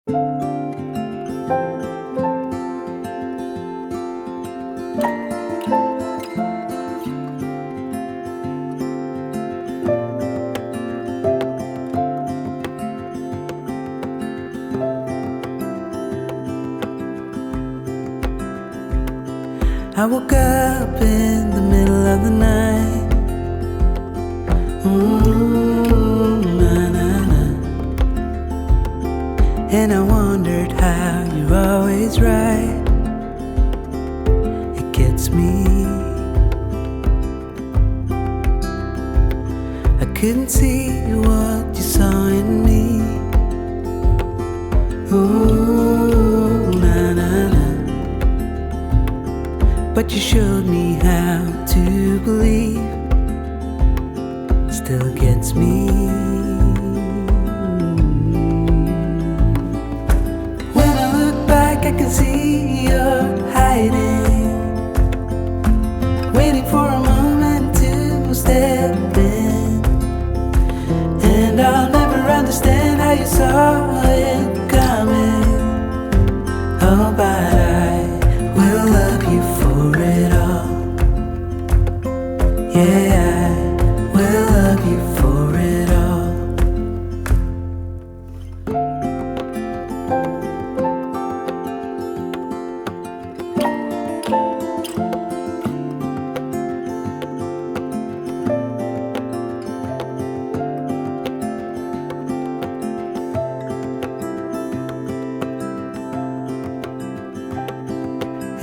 I woke up in the middle of the night. Na, na, na. And I wondered how you're always right. It gets me. I couldn't see what you saw in me. Ooh, na, na, na. But you showed me how to believe. Still gets me. When I look back, I can see you're hiding, waiting for a moment to step in. And I'll never understand how you saw it coming. Oh, but I will love you for it all. Yeah, I will love you for it all.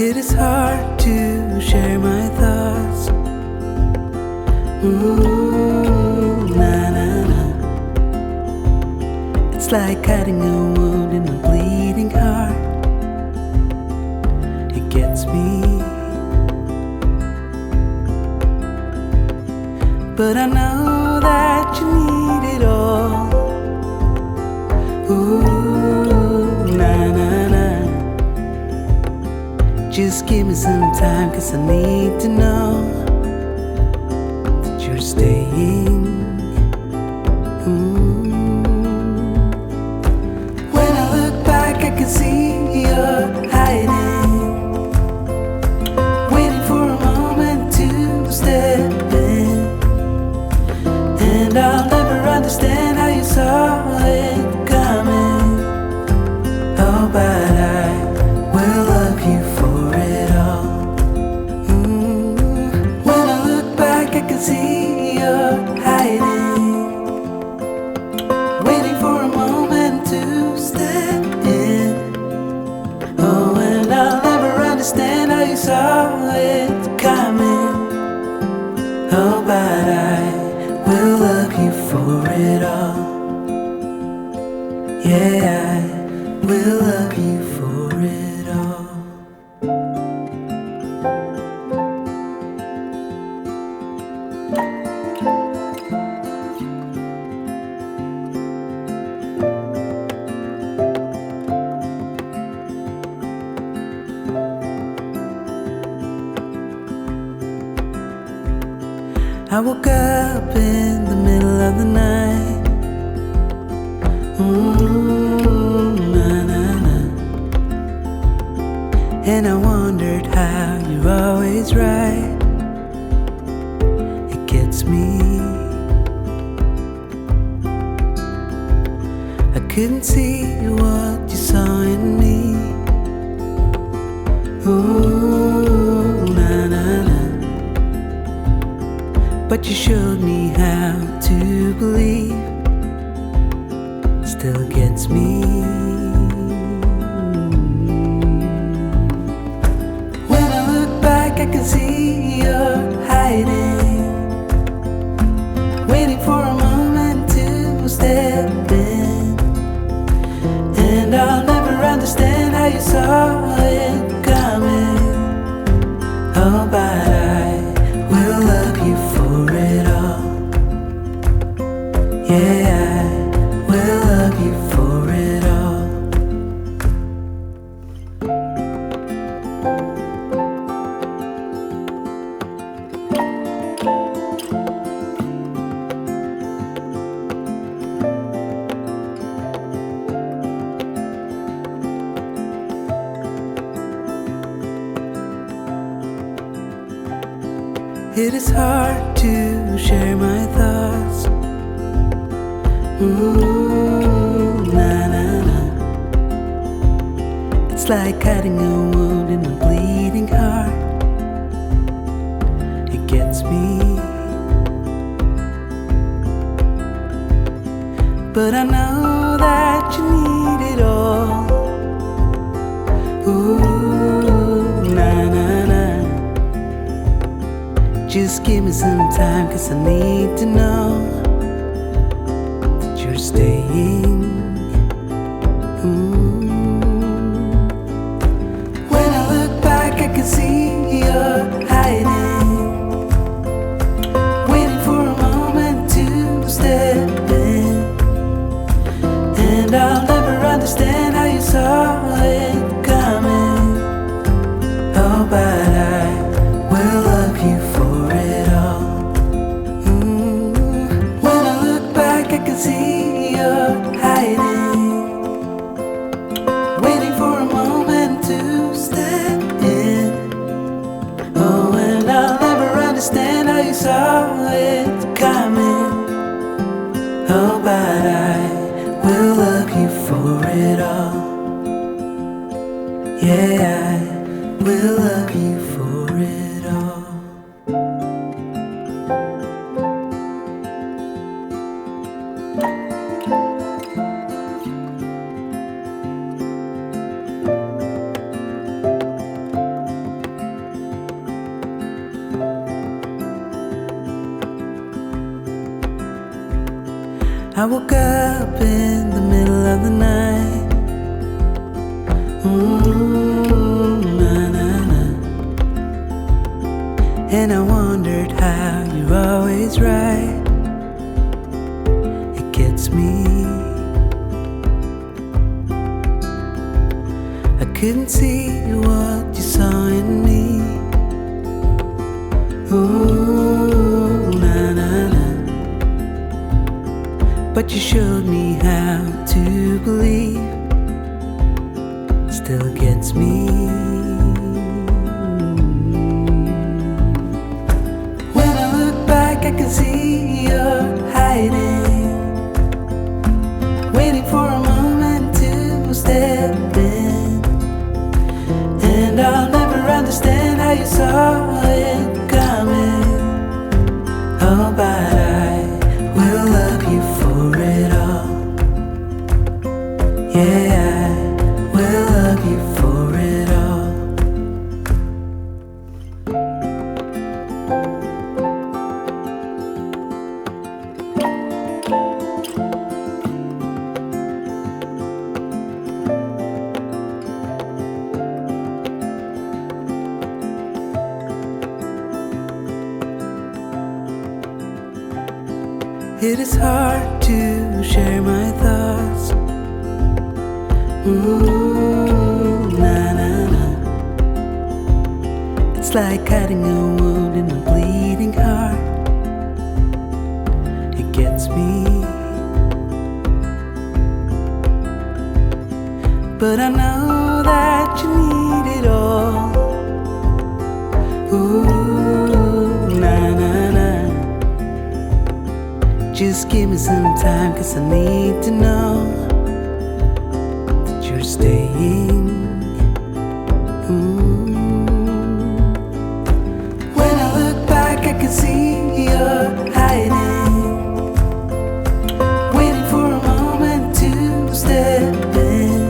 It is hard to share my thoughts. Ooh, na, na, na. It's like cutting a wound in a bleeding heart. It gets me. But I know that you need it all. Ooh, na, na, na. Just give me some time, 'cause I need to know that you're staying. When I look back, I can see you're hiding, waiting for a moment to step in. And I'll never understand how you saw it coming. Oh, but I will love you for it all. When I look back, I can see you're hiding, waiting for a moment to step in. Oh, and I'll never understand how you saw it coming. Oh, but I will love you for it all. Yeah, I will love you for it all. I woke up in the middle of the night. Na, na, na. And I wondered how you're always right. It gets me. I couldn't see what you saw in me. Ooh, na, na, na. But you showed me how to believe. Still gets me. When I look back, I can see you're hiding, waiting for a moment to step in. And I'll never understand how you saw it coming. Oh, but I will love you for it all. Yeah, I will love you for it all. It is hard to share my thoughts. Na na na. It's like cutting a wound in a bleeding heart. It gets me, but I know that you need it all. Ooh, na na na. Just give me some time, 'cause I need to know that you're staying. When I look back, I can see you're hiding, waiting for a moment to step in. And I'll never understand how you saw it coming. Oh, but I will love you for it all. When I look back, I can see you're hiding, waiting for a moment to step in. Oh, and I'll never understand how you saw it coming. Oh, but I will love you for it all. Yeah, I will love you for it all. I woke up in the middle of the night. Na, na, na. And I wondered how you're always right. It gets me. I couldn't see what you saw in me. Ooh, na, na, na. But you showed me how to believe. Still gets me. When I look back, I can see you're hiding, waiting for a moment to step in. And I'll never understand how you saw it coming. Oh, but I will love you for it all. Yeah, I will love you for it all. It is hard to share my thoughts. Na na na. It's like cutting a wound in a bleeding heart. It gets me, but I know that you need it all. Ooh, na na na. Just give me some time, 'cause I need to know that you're staying. When I look back, I can see you're hiding, waiting for a moment to step in.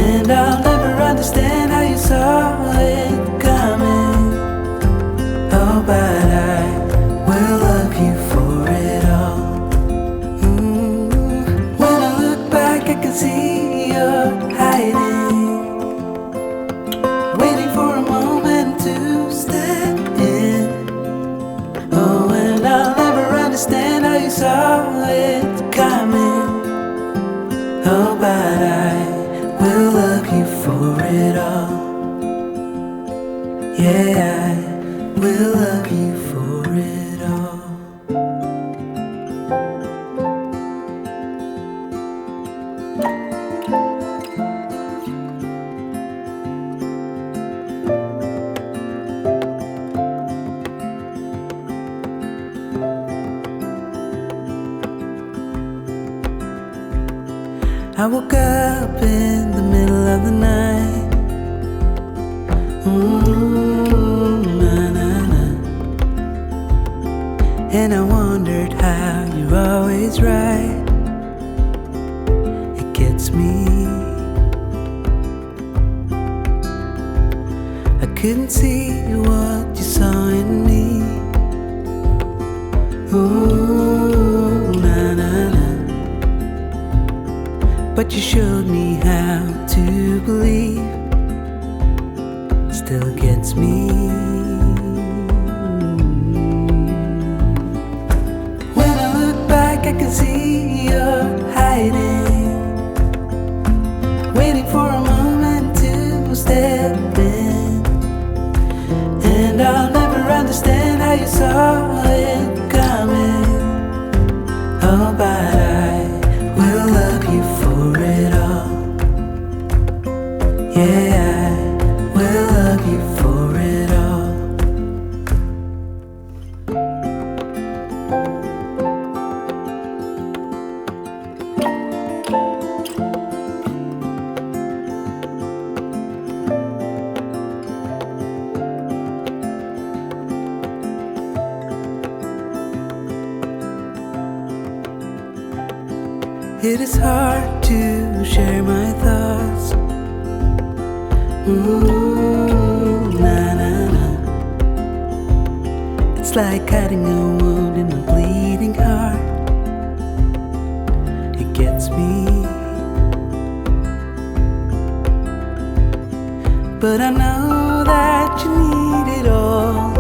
And I'll never understand how you saw it coming. Oh, but I will love you for it all. When I look back, I can see you're hiding, waiting for a moment to step in. Oh, and I'll never understand how you saw it coming. Oh, but I will love you for it all. Yeah, I will love you for it all. I woke up in the middle of the night. Na-na-na. And I wondered how you're always right. It gets me. I couldn't see what you saw in me. Ooh, na-na-na. But you showed me how to believe. Still gets me. When I look back, I can see you're hiding, waiting for a moment to step in. And I'll never understand how you saw it coming. Oh, but I will love you for it all. Yeah, I will love you for it all. It is hard to share my thoughts. Ooh, na-na-na. It's like cutting a wound in a bleeding heart. It gets me. But I know that you need it all.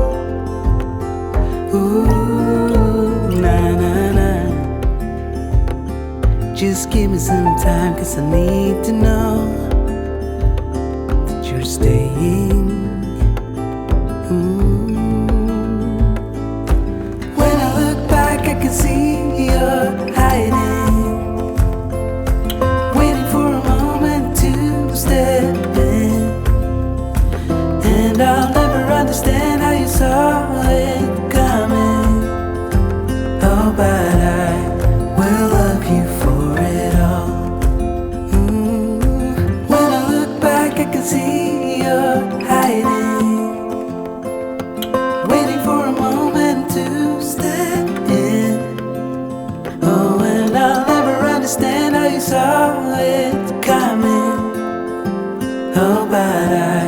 Ooh, na-na-na. Just give me some time, 'cause I need to know that you're staying. When I look back, I can see you're hiding, waiting for a moment to step in. And I'll never understand how you saw it coming. Oh, but I will love you for it all. When I look back, I can see you're hiding, waiting for a moment to step in. Oh, and I'll never understand how you saw it coming. Oh, but I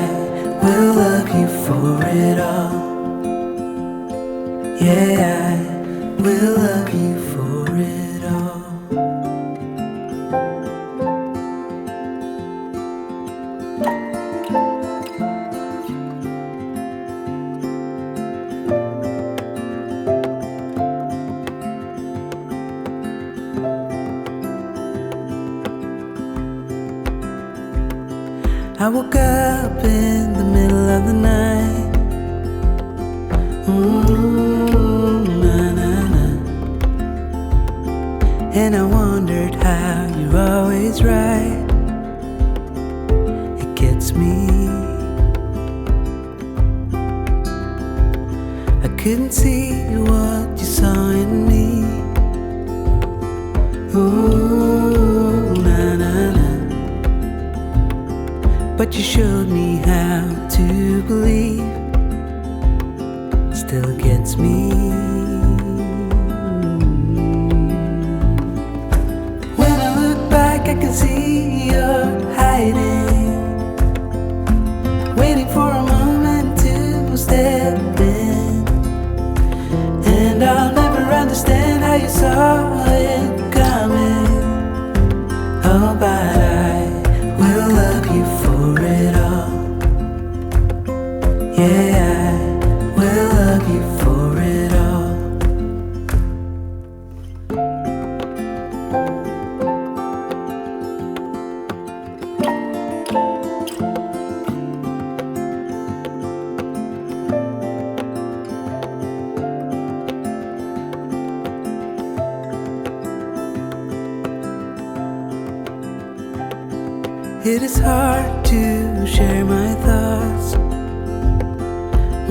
will love you for it all. Yeah, I will love you for it all. I woke up in the middle of the night. Ooh, na-na-na. And I wondered how you're always right. It gets me. I couldn't see what you saw in me. Ooh, na-na-na. But you showed me how to believe. Still gets me. When I look back, I can see you're hiding, waiting for a moment to step in. And I'll never understand how you saw it coming. Oh, but I will love you for it all. Yeah, I will love you for it all. It is hard to share my thoughts.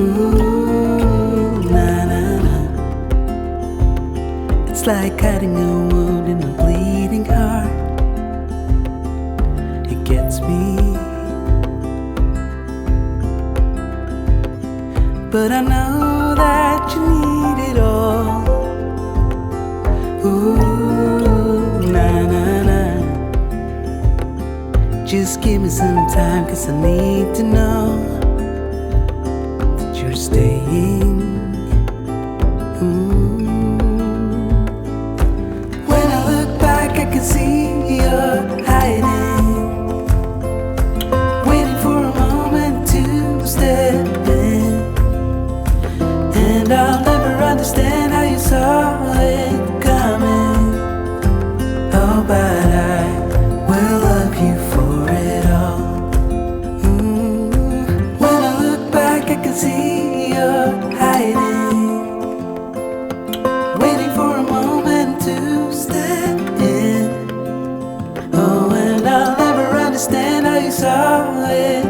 Ooh, na-na-na. It's like cutting a wound in a bleeding heart. gets me. But I know that you need it all. Ooh, nah, nah, nah. Just give me some time, 'cause I need to know that you're staying. When I look back, I can see you're hiding, waiting for a moment to step in. And I'll never understand how you saw it coming. Oh, but I will love you for it all. When I look back, I can see you're hiding, waiting for a moment to step in. Oh, and I'll never understand how you saw it